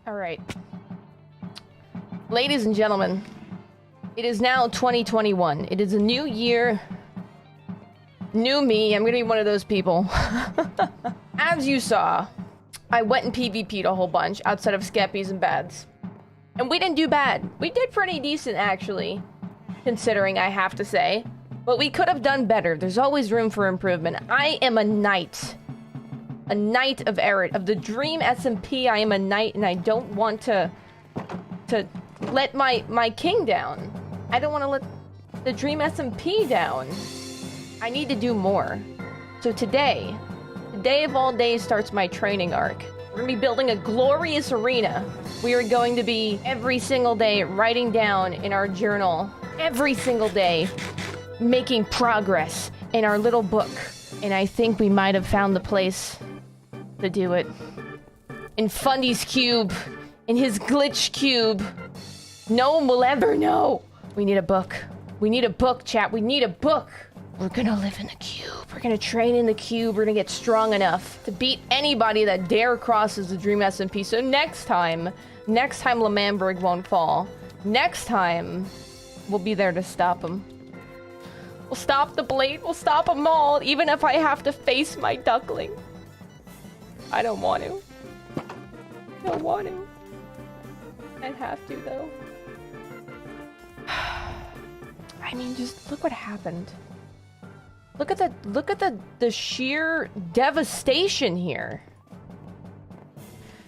Alright. Ladies and gentlemen, it is now 2021. It is a new year. New me. I'm gonna be one of those people. As you saw, I went and PvP'd a whole bunch outside of Skeppies and Bads. And we didn't do bad. We did pretty decent, actually. Considering, I have to say. But we could have done better. There's always room for improvement. I am a knight. A knight of Eret. Of the Dream SMP, I am a knight, and I don't want to let my king down. I don't want to let the Dream SMP down. I need to do more. So today, the day of all days starts my training arc. We're going to be building a glorious arena. We are going to be, every single day, writing down in our journal, every single day, making progress in our little book. And I think we might have found the place to do it. In Fundy's cube. In his glitch cube. No one will ever know. We need a book. We need a book, chat. We need a book. We're gonna live in the cube. We're gonna train in the cube. We're gonna get strong enough to beat anybody that dare crosses the Dream SMP. So next time L'Manberg won't fall. Next time, we'll be there to stop him. We'll stop the blade. We'll stop them all, even if I have to face my duckling. I don't want to. I don't want to. I have to, though. I mean, just look what happened. Look at the sheer devastation here.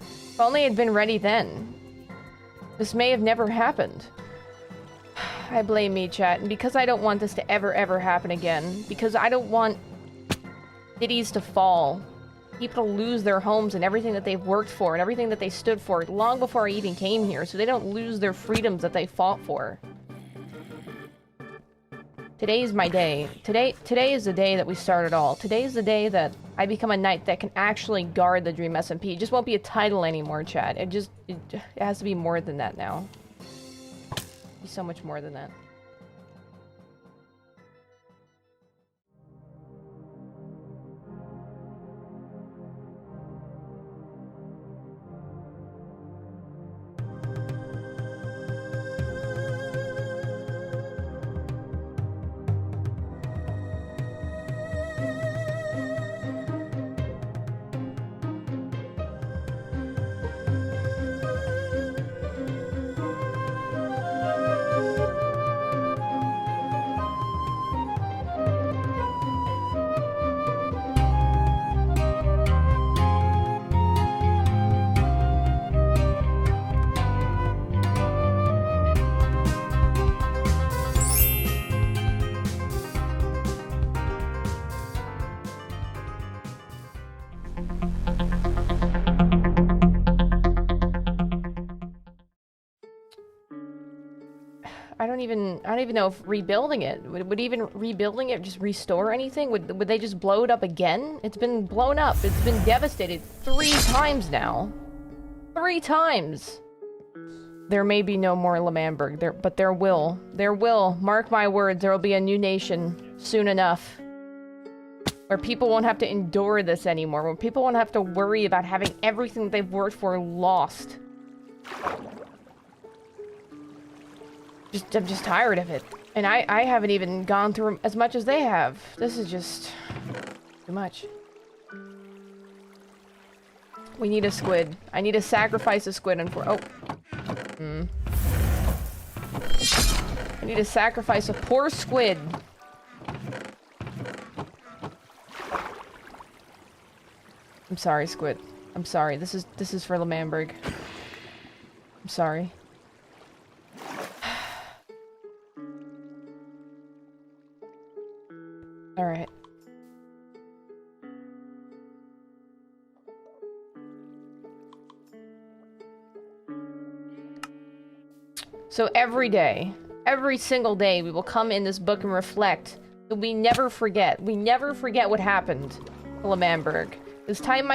If only I'd been ready then. This may have never happened. I blame me, chat, and because I don't want this to ever happen again, because I don't want cities to fall, people to lose their homes and everything that they've worked for and everything that they stood for long before I even came here, so they don't lose their freedoms that they fought for. Today is my day. Today is the day that we start it all. Today is the day that I become a knight that can actually guard the Dream SMP. It just won't be a title anymore, chat. It has to be more than that now. Be so much more than that. I don't even know if rebuilding it would even rebuilding it just restore anything. Would they just blow it up again? It's been blown up. It's been devastated 3 times now. 3 times. There may be no more L'Manberg, but there will. There will. Mark my words, there will be a new nation soon enough. Where people won't have to endure this anymore. Where people won't have to worry about having everything they've worked for lost. I'm just tired of it. And I haven't even gone through as much as they have. This is just too much. We need a squid. I need to sacrifice a squid and I need to sacrifice a poor squid. I'm sorry, squid. I'm sorry. This is for L'Manberg. I'm sorry. Alright. So every day, every single day, we will come in this book and reflect that we never forget. We never forget what happened to L'Manberg. Because time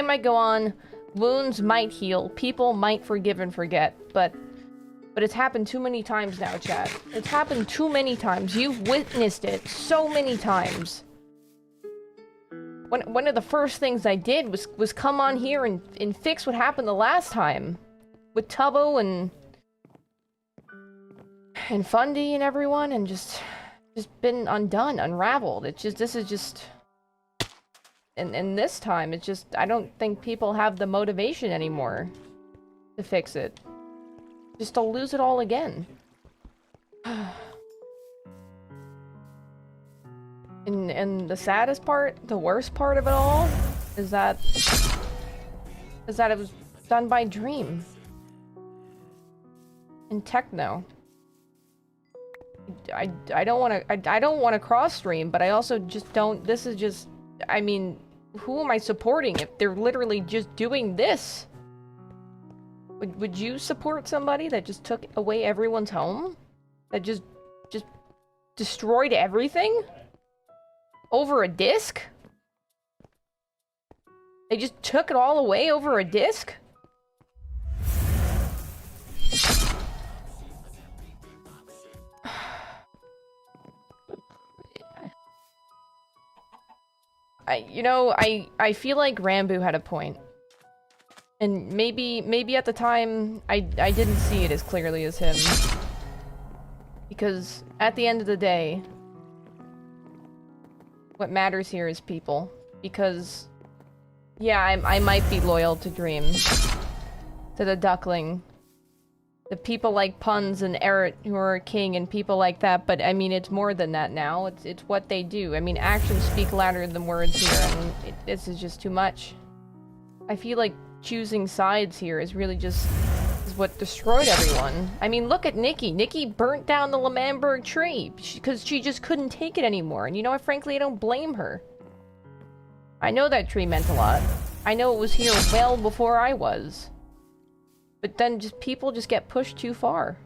might go on, wounds might heal, people might forgive and forget, but it's happened too many times now, chat. It's happened too many times. You've witnessed it so many times. one of the first things I did was come on here and fix what happened the last time. With Tubbo and Fundy and everyone, and just been undone, unraveled. It's just, this is just... And this time, it's just, I don't think people have the motivation anymore to fix it. Just to lose it all again. And the saddest part, the worst part of it all, is that it was done by Dream. And Techno. I don't want to cross stream, but I also just don't. This is just, I mean, who am I supporting if they're literally just doing this? Would you support somebody that just took away everyone's home? That just destroyed everything? Over a disc? They just took it all away over a disc? I feel like Rambo had a point. And maybe at the time, I didn't see it as clearly as him. Because at the end of the day, what matters here is people. Because, yeah, I might be loyal to Dream. To the Duckling. The people like Puns and Eret who are king and people like that, but I mean, it's more than that now. It's what they do. I mean, actions speak louder than words here, and this is just too much. I feel like choosing sides here is really just is what destroyed everyone. I mean, look at Nikki. Nikki burnt down the Lemamberg tree because she just couldn't take it anymore. And you know what? Frankly, I don't blame her. I know that tree meant a lot. I know it was here well before I was. But then just people just get pushed too far.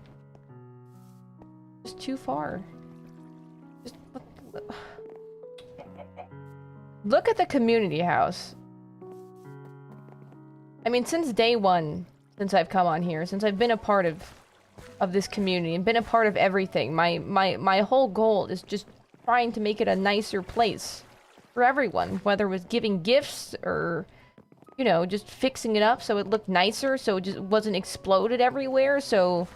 Just too far. Just look at the community house. I mean, since day one, since I've come on here, since I've been a part of this community and been a part of everything, my whole goal is just trying to make it a nicer place for everyone, whether it was giving gifts or, you know, just fixing it up so it looked nicer, so it just wasn't exploded everywhere, so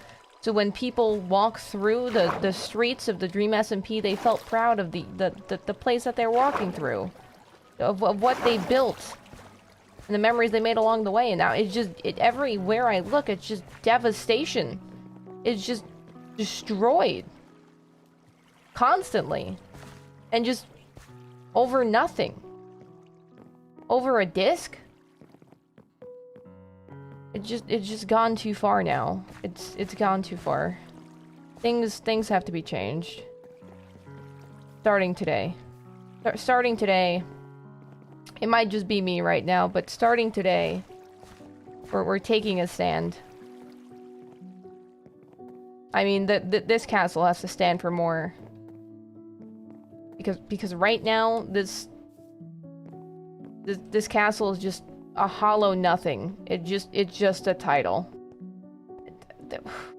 when people walk through the streets of the Dream SMP, they felt proud of the place that they're walking through, of what they built, and the memories they made along the way. And now it's just, everywhere I look, it's just devastation. It's just destroyed. Constantly. And just over nothing. Over a disc? It's just gone too far now. It's gone too far. Things have to be changed. Starting today. Starting today. It might just be me right now, but starting today, we're taking a stand. I mean, this castle has to stand for more. Because right now, this castle is just a hollow nothing. It's just a title.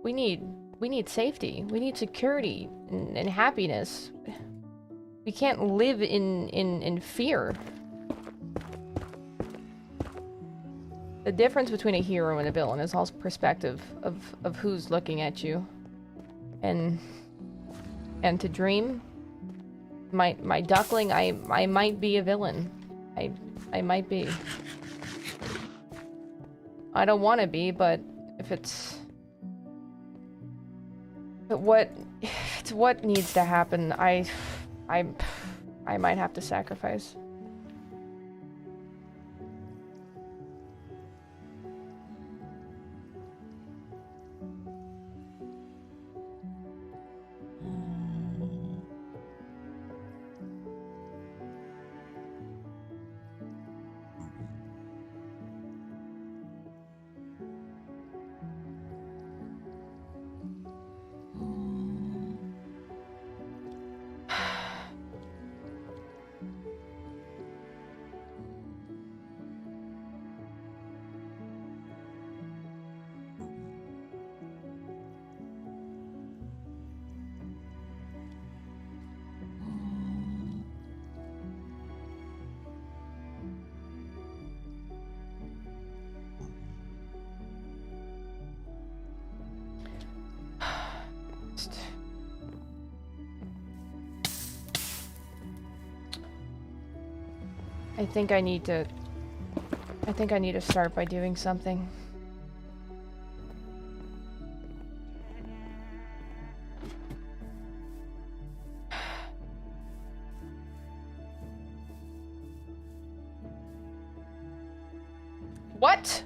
We need safety. We need security and happiness. We can't live in fear. The difference between a hero and a villain is all perspective of who's looking at you. And to Dream, my duckling, I might be a villain. I might be. I don't want to be, but if it's what needs to happen, I might have to sacrifice. I think I need to start by doing something. What?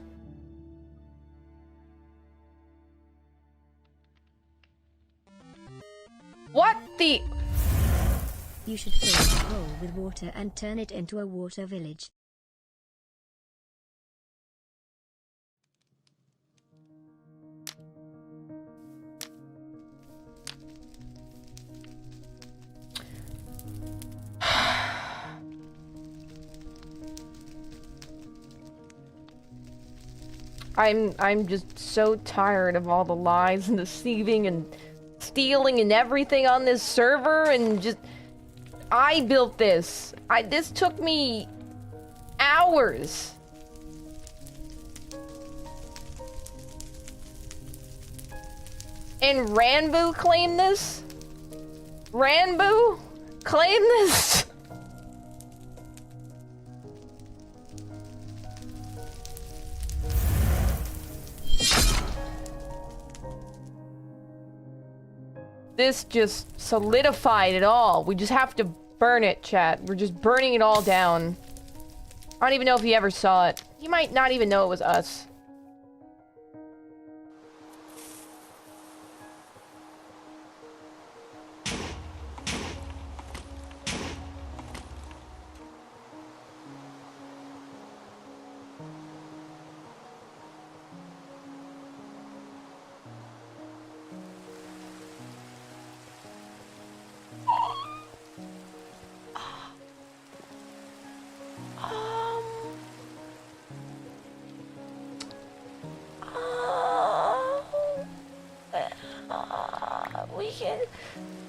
What the? You should fill the hole with water and turn it into a water village. I'm just so tired of all the lies and deceiving and stealing and everything on this server, and just I built this. This took me hours. And Ranboo claimed this? Ranboo claimed this? This just solidified it all. We just have to burn it, chat. We're just burning it all down. I don't even know if he ever saw it. He might not even know it was us.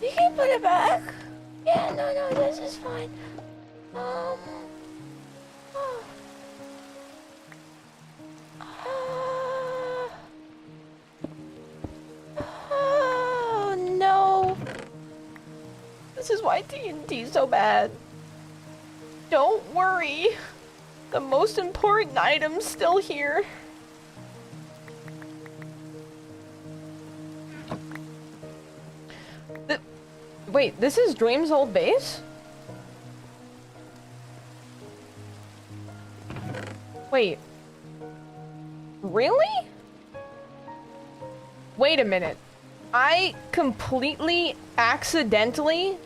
We can put it back. Yeah, no, this is fine. Oh no. This is why TNT's so bad. Don't worry. The most important item's still here. Wait, this is Dream's old base? Wait. Really? Wait a minute. I completely accidentally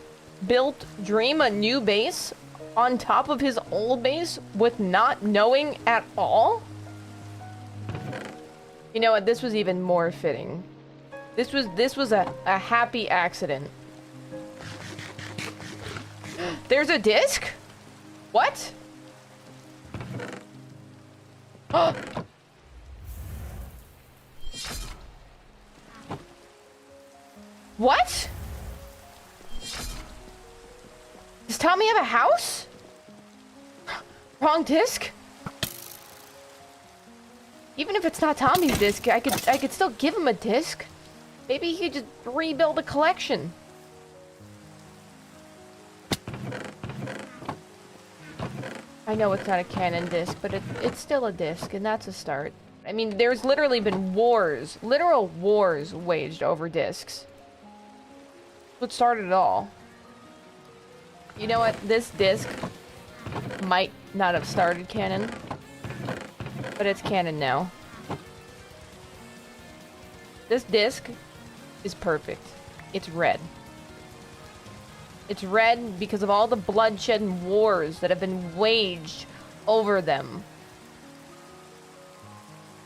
built Dream a new base on top of his old base with not knowing at all? You know what? This was even more fitting. This was a happy accident. There's a disc? What? What? Does Tommy have a house? Wrong disc? Even if it's not Tommy's disc, I could still give him a disc. Maybe he could just rebuild a collection. I know it's not a canon disc, but it's still a disc, and that's a start. I mean, there's literally been wars, literal wars waged over discs. What started it all? You know what? This disc might not have started canon, but it's canon now. This disc is perfect. It's red. It's red because of all the bloodshed and wars that have been waged over them.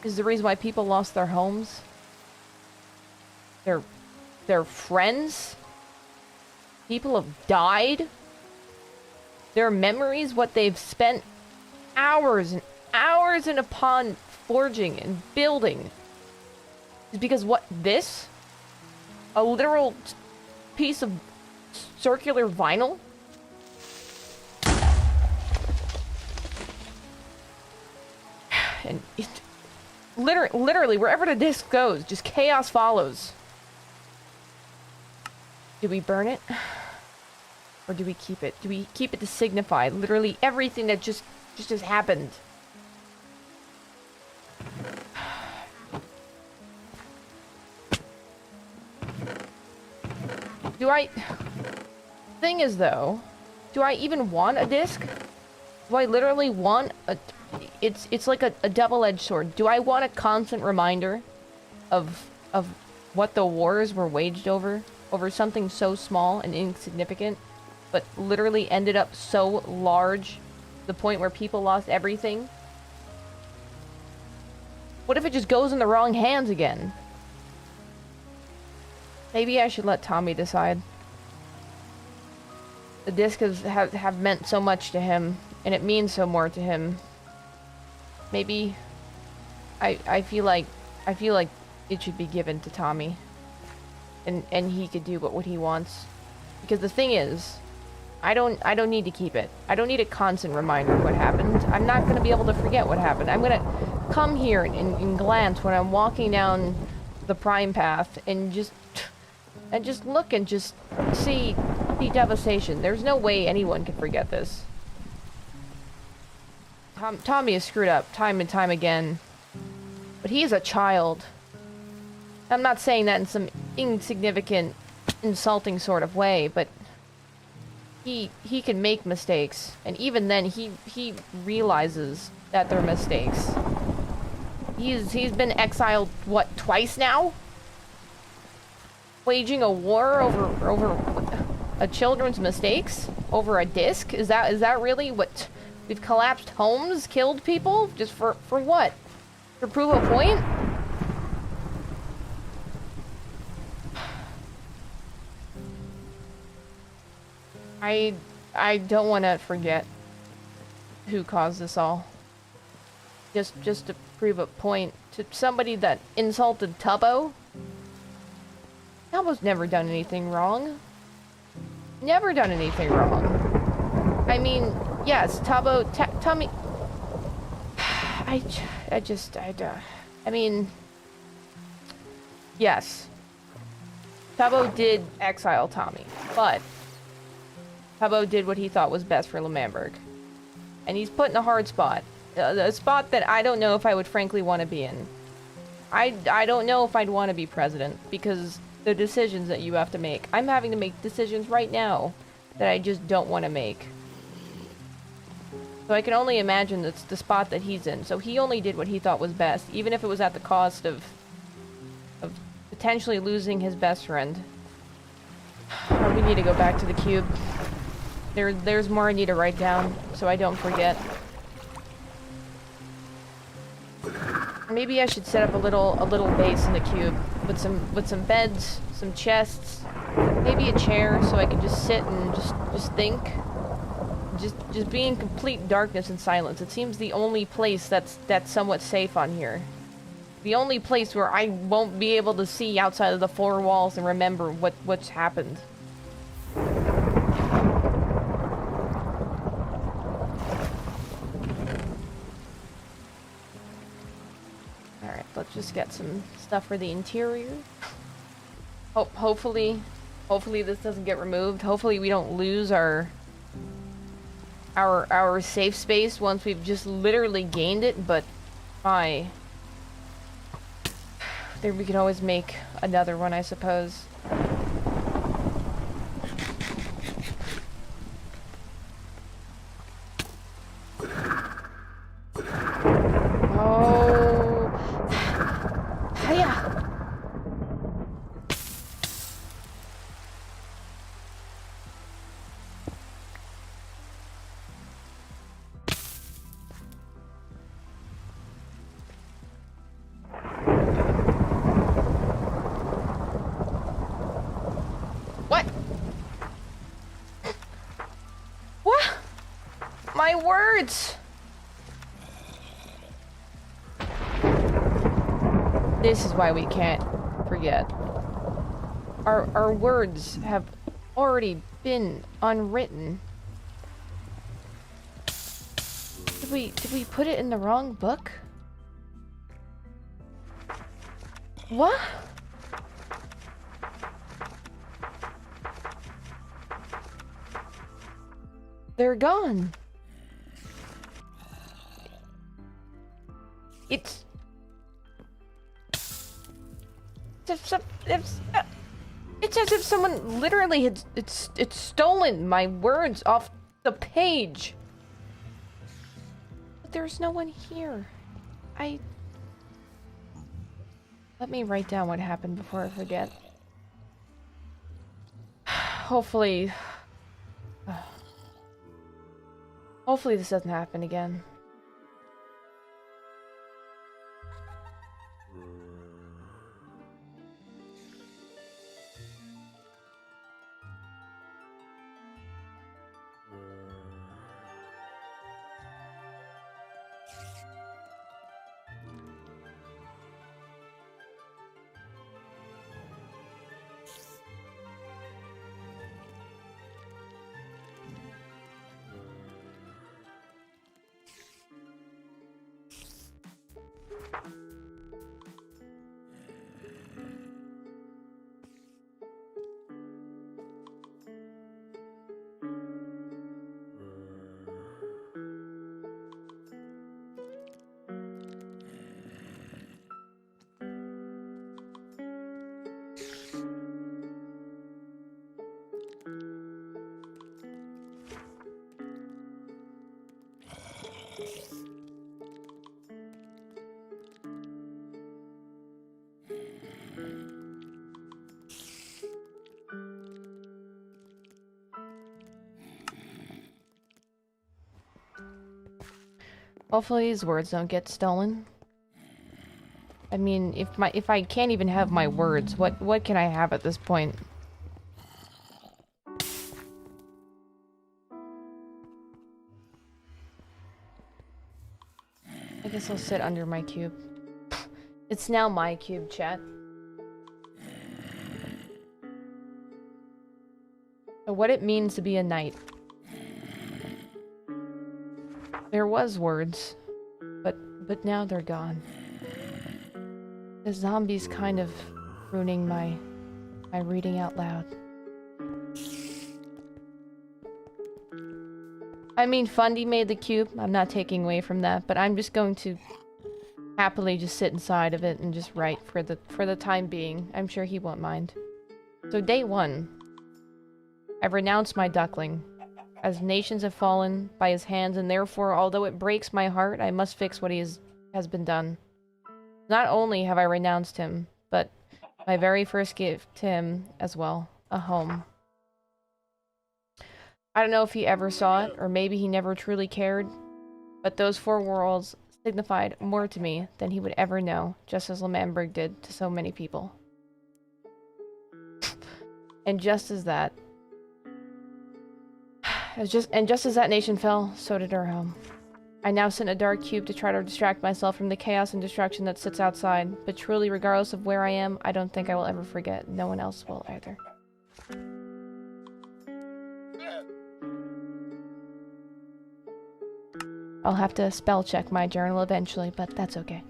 This is the reason why people lost their homes. Their friends. People have died. Their memories, what they've spent hours and hours and upon forging and building, is because what this? A literal piece of circular vinyl? And it, literally, wherever the disc goes, just chaos follows. Did we burn it? Or do we keep it? Do we keep it to signify literally everything that just happened? Do I... Thing is, though, do I even want a disc? Do I literally want a... It's like a double-edged sword. Do I want a constant reminder of what the wars were waged over something so small and insignificant, but literally ended up so large, to the point where people lost everything? What if it just goes in the wrong hands again? Maybe I should let Tommy decide. The disc have meant so much to him, and it means so more to him. Maybe I feel like it should be given to Tommy, and he could do what he wants. Because the thing is, I don't need to keep it. I don't need a constant reminder of what happened. I'm not gonna be able to forget what happened. I'm gonna come here and glance when I'm walking down the Prime Path and just look and just see the devastation. There's no way anyone can forget this. Tommy is screwed up time and time again, but he is a child. I'm not saying that in some insignificant, insulting sort of way, but he can make mistakes, and even then he realizes that they're mistakes. He's been exiled, what, twice now? Waging a war over a children's mistakes? Over a disc? Is that really what... We've collapsed homes, killed people? Just for what? To prove a point? I don't want to forget who caused this all. Just to prove a point to somebody that insulted Tubbo. Tubbo's never done anything wrong. Never done anything wrong. I mean, yes, Tubbo, Tommy... I mean... Yes. Tubbo did exile Tommy, but... Tubbo did what he thought was best for L'Manberg. And he's put in a hard spot. A spot that I don't know if I would frankly want to be in. I don't know if I'd want to be president, because the decisions that you have to make. I'm having to make decisions right now that I just don't want to make. So I can only imagine that's the spot that he's in. So he only did what he thought was best, even if it was at the cost of potentially losing his best friend. We need to go back to the cube. There's more I need to write down, so I don't forget. Maybe I should set up a little base in the cube with some beds, some chests, maybe a chair so I can just sit and just think. Just be in complete darkness and silence. It seems the only place that's somewhat safe on here. The only place where I won't be able to see outside of the four walls and remember what's happened. Alright, let's just get some stuff for the interior. Hopefully this doesn't get removed. Hopefully we don't lose our safe space once we've just literally gained it, but there we can always make another one, I suppose. Oh. Hiya. My words! This is why we can't forget. Our words have already been unwritten. Did we put it in the wrong book? What? They're gone. It's it's as if someone literally had it's stolen my words off the page. But there's no one here. Let me write down what happened before I forget. Hopefully this doesn't happen again. Hopefully these words don't get stolen. I mean, if I can't even have my words, what can I have at this point? I guess I'll sit under my cube. It's now my cube, chat. So what it means to be a knight. There was words, but now they're gone. The zombie's kind of ruining my reading out loud. I mean, Fundy made the cube. I'm not taking away from that, but I'm just going to happily just sit inside of it and just write for the time being. I'm sure he won't mind. So day 1. I've renounced my duckling, as nations have fallen by his hands, and therefore, although it breaks my heart, I must fix what has been done. Not only have I renounced him, but my very first gift to him as well, a home. I don't know if he ever saw it, or maybe he never truly cared, but those 4 worlds signified more to me than he would ever know, just as L'Manberg did to so many people. And just as that nation fell, so did our home. I now sit in a dark cube to try to distract myself from the chaos and destruction that sits outside, but truly, regardless of where I am, I don't think I will ever forget. No one else will either. I'll have to spell check my journal eventually, but that's okay.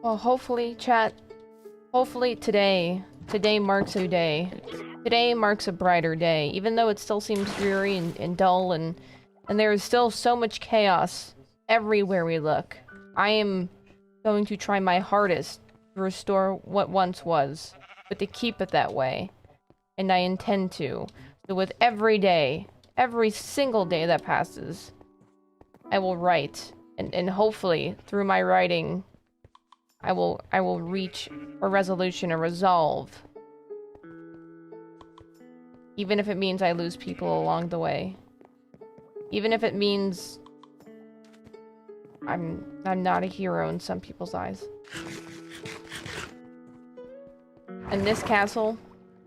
Well, hopefully, chat, hopefully today marks a new day. Today marks a brighter day, even though it still seems dreary and dull, and there is still so much chaos everywhere we look. I am going to try my hardest to restore what once was, but to keep it that way. And I intend to. So with every day, every single day that passes, I will write, and hopefully, through my writing, I will reach a resolution, a resolve. Even if it means I lose people along the way. Even if it means I'm not a hero in some people's eyes. And this castle,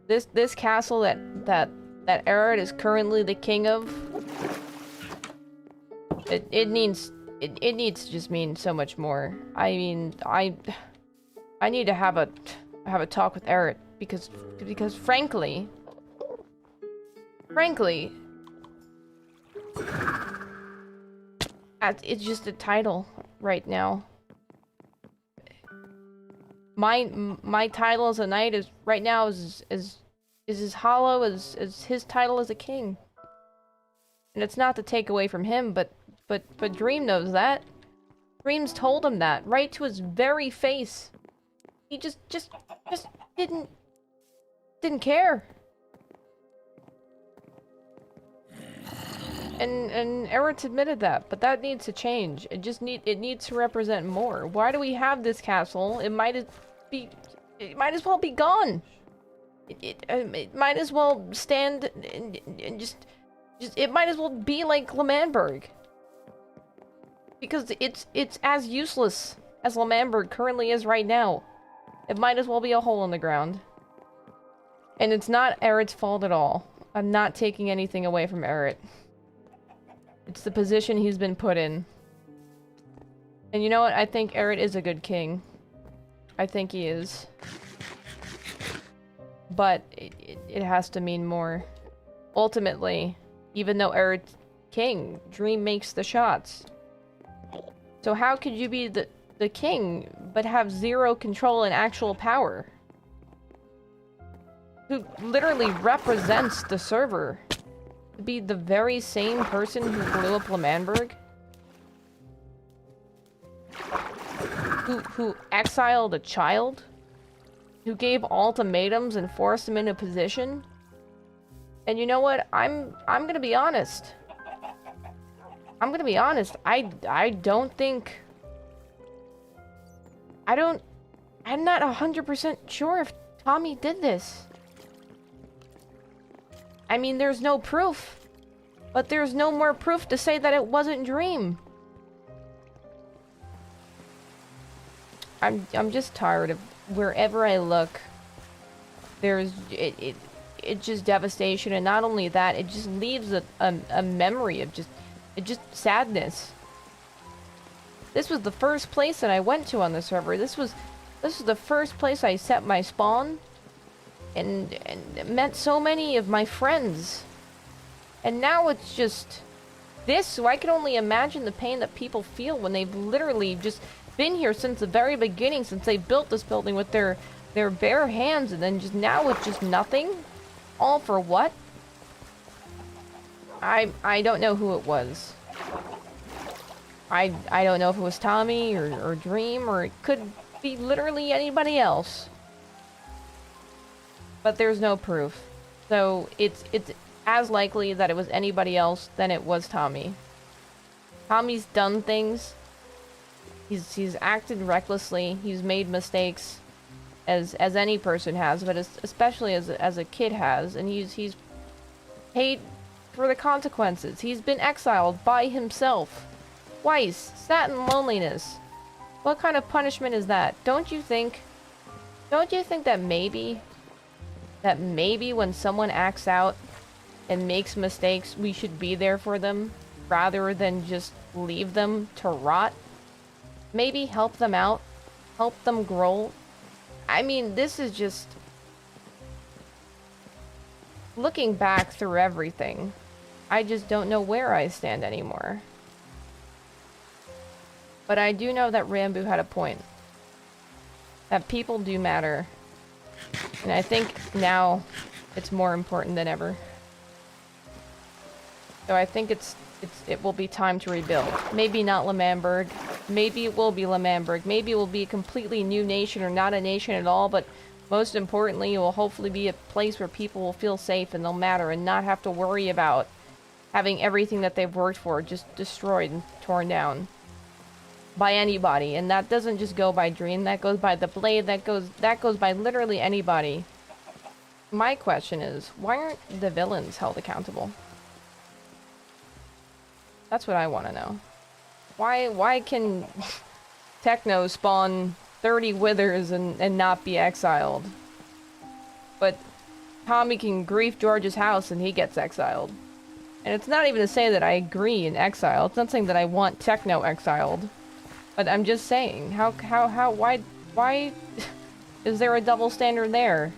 this castle that Errett is currently the king of, it needs to just mean so much more. I mean, I need to have a talk with Errett because frankly, it's just a title right now. My title as a knight is right now is is as hollow as his title as a king. And it's not to take away from him, but Dream knows that. Dream's told him that, right to his very face. He just didn't care. And Eret's admitted that, but that needs to change. It needs to represent more. Why do we have this castle? It might as well be gone. It might as well stand and just it might as well be like L'Manberg. Because it's as useless as L'Manberg currently is right now. It might as well be a hole in the ground. And it's not Eret's fault at all. I'm not taking anything away from Eret. It's the position he's been put in. And you know what? I think Eret is a good king. I think he is. But it has to mean more. Ultimately, even though Eret's king, Dream makes the shots. So how could you be the king, but have zero control and actual power? Who literally represents the server. To be the very same person who blew up L'Manberg? Who exiled a child? Who gave ultimatums and forced him into position? And you know what? I'm gonna be honest. I'm gonna be honest. I don't think... I'm not 100% sure if Tommy did this. I mean, there's no proof. But there's no more proof to say that it wasn't Dream. I'm just tired of wherever I look. There's it's just devastation, and not only that, it just leaves a memory of just sadness. This was the first place that I went to on the server. This was the first place I set my spawn. And met so many of my friends. And now it's just this, so I can only imagine the pain that people feel when they've literally just been here since the very beginning, since they built this building with their bare hands, and then just now it's just nothing. All for what? I don't know who it was. I don't know if it was Tommy or Dream, or it could be literally anybody else. But there's no proof. So it's as likely that it was anybody else than it was Tommy. Tommy's done things. He's acted recklessly. He's made mistakes, as any person has, but especially as a kid has, and he's paid for the consequences. He's been exiled by himself twice, sat in loneliness. What kind of punishment is that? Don't you think that maybe when someone acts out and makes mistakes, we should be there for them rather than just leave them to rot? Maybe help them out, help them grow. I mean, this is just... Looking back through everything, I just don't know where I stand anymore. But I do know that Rambo had a point. That people do matter. And I think now it's more important than ever. So I think it will be time to rebuild. Maybe not L'Manberg. Maybe it will be L'Manberg. Maybe it will be a completely new nation or not a nation at all, but most importantly, it will hopefully be a place where people will feel safe and they'll matter and not have to worry about having everything that they've worked for just destroyed and torn down by anybody. And that doesn't just go by Dream, that goes by the Blade, that goes by literally anybody. My question is, why aren't the villains held accountable? That's what I want to know. Why can Techno spawn 30 withers and not be exiled? But Tommy can grief George's house and he gets exiled. And it's not even to say that I agree in exile. It's not saying that I want Techno exiled. But I'm just saying, why is there a double standard there?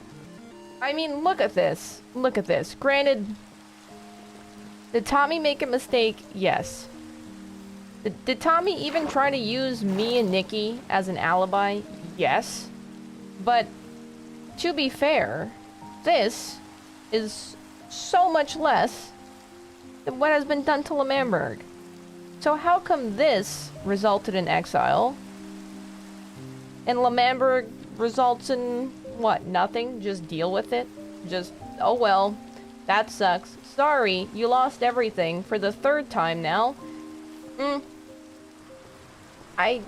I mean, look at this. Look at this. Granted, did Tommy make a mistake? Yes. Did Tommy even try to use me and Nikki as an alibi? Yes. But, to be fair, this is so much less than what has been done to Lamamberg. So how come this resulted in exile? And Lamamberg results in, what, nothing? Just deal with it? Just, oh well, that sucks. Sorry, you lost everything for the 3rd time now. I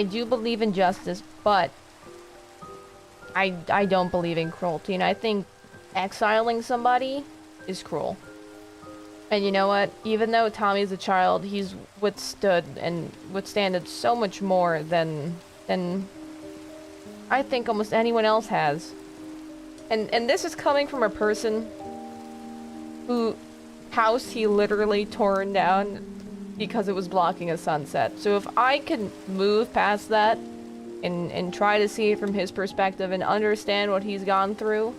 do believe in justice, but I don't believe in cruelty, and I think exiling somebody is cruel. And you know what? Even though Tommy's a child, he's withstood and withstanded so much more than I think almost anyone else has. And this is coming from a person who house he literally torn down because it was blocking a sunset. So if I can move past that and try to see it from his perspective and understand what he's gone through,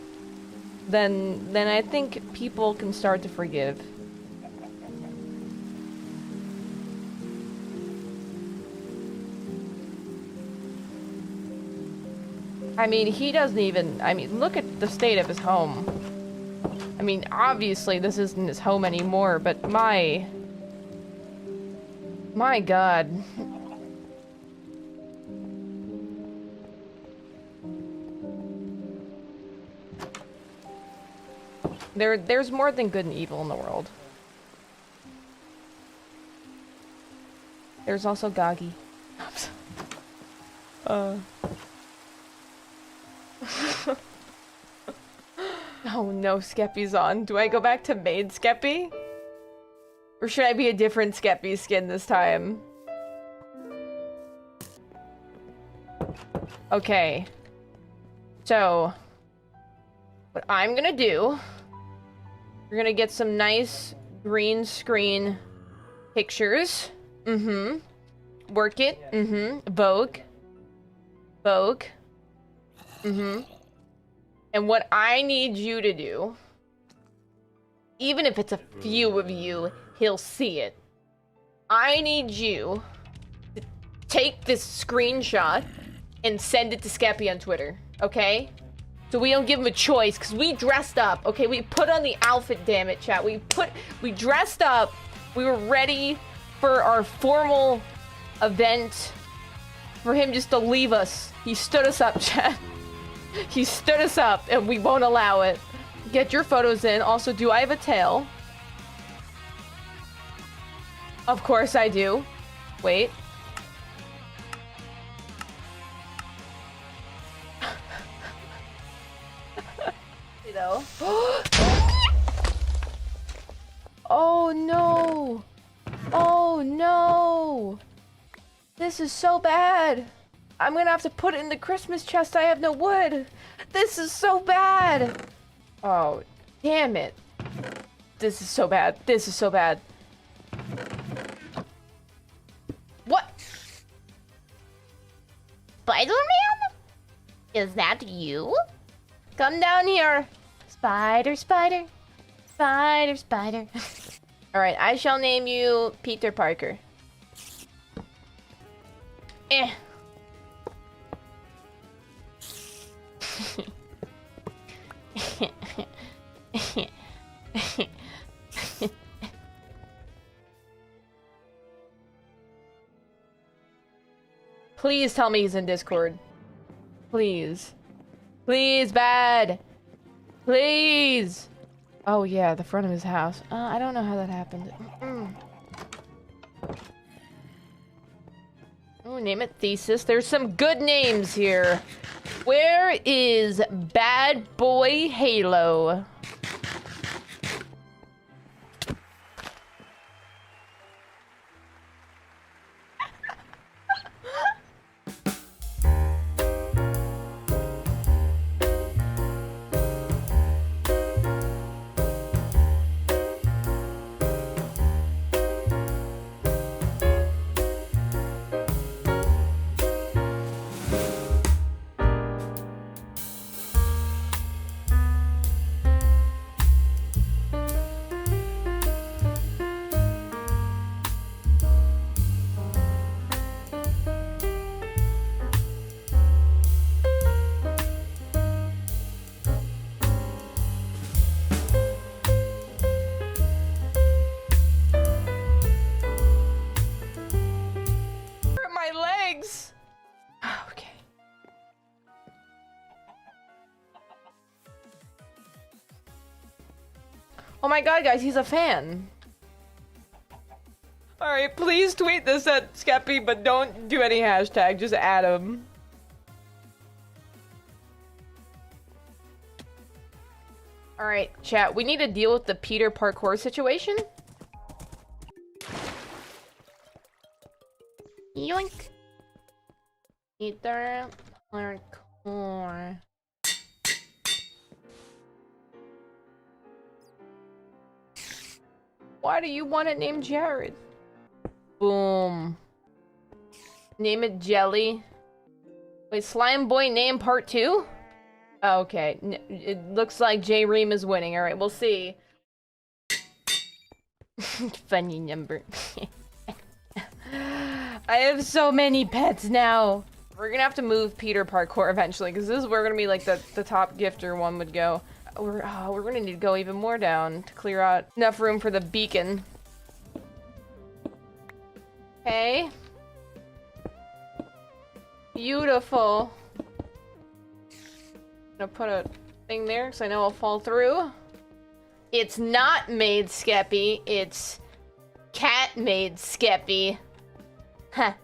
then I think people can start to forgive. I mean, he doesn't even... I mean, look at the state of his home. I mean, obviously this isn't his home anymore, but my God. There's more than good and evil in the world. There's also Gagi. Oh no, Skeppy's on. Do I go back to maid Skeppy? Or should I be a different Skeppy skin this time? Okay. So, what I'm gonna do, we're gonna get some nice green screen pictures. Work it. Vogue. Vogue. And what I need you to do, even if it's a few of you, he'll see it. I need you to take this screenshot and send it to Skeppy on Twitter, okay? So we don't give him a choice, because we dressed up, okay? We put on the outfit, damn it, chat. We dressed up. We were ready for our formal event for him just to leave us. He stood us up, chat. He stood us up, and we won't allow it. Get your photos in. Also, do I have a tail? Of course I do. Wait. You know. Oh no! Oh no! This is so bad! I'm gonna have to put it in the Christmas chest. I have no wood. This is so bad. Oh, damn it. This is so bad. This is so bad. What? Spider-Man? Is that you? Come down here. Spider, spider. Spider, spider. Alright, I shall name you Peter Parker. Please tell me he's in Discord. Please. Please, bad. Please. Oh yeah, the front of his house. I don't know how that happened. Oh, name it Thesis. There's some good names here. Where is Bad Boy Halo? Oh my god, guys, he's a fan. Alright, please tweet this at Skeppy, but don't do any hashtag, just add him. Alright, chat, we need to deal with the Peter parkour situation. Yoink. Peter parkour. Why do you want it named Jared? Boom. Name it Jelly. Wait, Slime Boy name part 2? Oh, okay. It looks like J Ream is winning. Alright, we'll see. Funny number. I have so many pets now. We're gonna have to move Peter parkour eventually, because this is where we're gonna be like the top gifter one would go. We're gonna need to go even more down to clear out enough room for the beacon. Okay. Beautiful. I'm gonna put a thing there because I know I'll fall through. It's not made Skeppy, it's cat made Skeppy. Huh.